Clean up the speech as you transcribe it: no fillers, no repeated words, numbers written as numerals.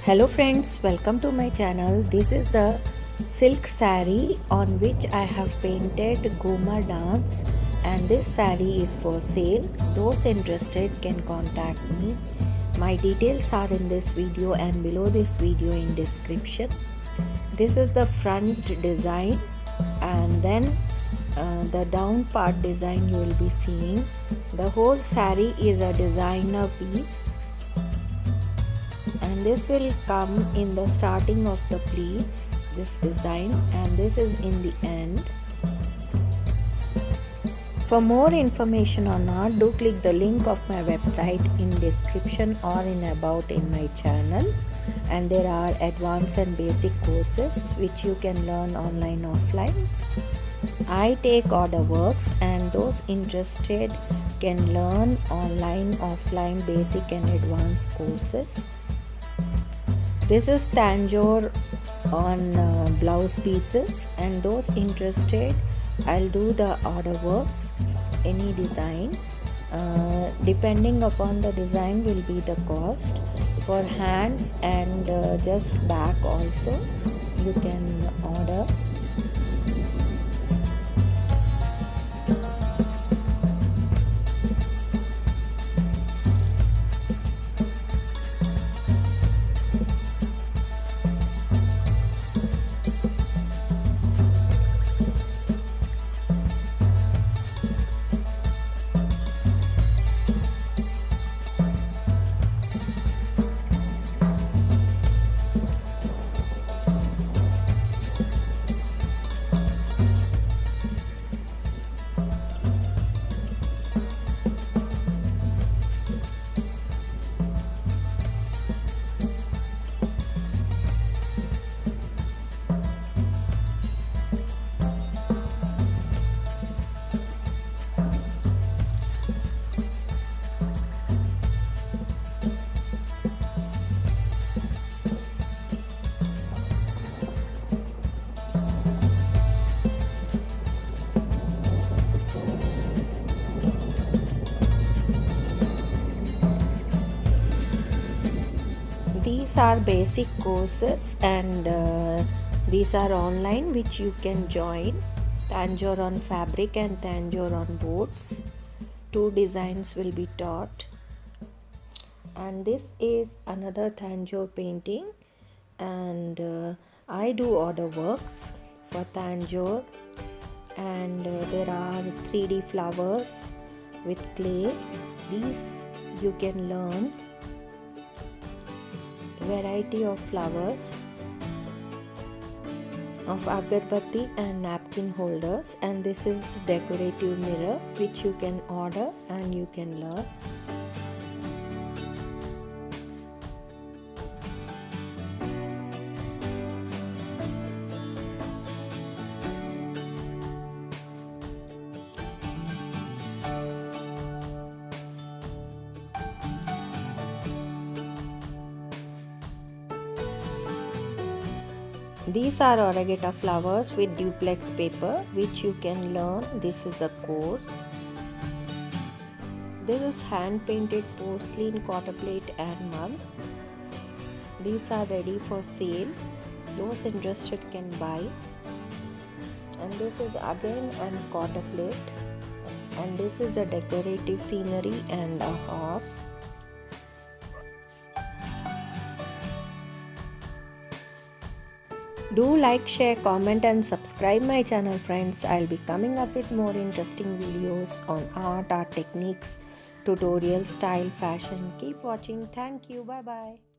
Hello friends, welcome to my channel. This is the silk saree on which I have painted Goma dance, and this saree is for sale. Those interested can contact me. My details are in this video and below this video in description. This is the front design, and then the down part design you will be seeing. The whole saree is a designer piece, and this will come in the starting of the pleats, this design, and this is in the end. For more information on art, do click the link of my website in description or in about in my channel. And there are advanced and basic courses which you can learn online, offline. I take order works, and those interested can learn online, offline, basic and advanced courses. This is Tanjore on blouse pieces, and those interested, I'll do the order works, any design. Depending upon the design will be the cost. For hands and just back also you can order. These are basic courses, and these are online which you can join. Tanjore on fabric and Tanjore on boards. Two designs will be taught. And this is another Tanjore painting, and I do order works for Tanjore, and there are 3D flowers with clay. These you can learn variety of flowers, of agarbatti and napkin holders, and this is decorative mirror which you can order and you can learn. These are Oragata flowers with duplex paper which you can learn. This is a course. This is hand painted porcelain quarter plate and mug. These are ready for sale. Those interested can buy. And this is again an quarter plate. And this is a decorative scenery and a horse. Do like, share, comment and subscribe my channel, friends. I'll be coming up with more interesting videos on art techniques, tutorial, style, fashion. Keep watching. Thank you. Bye bye.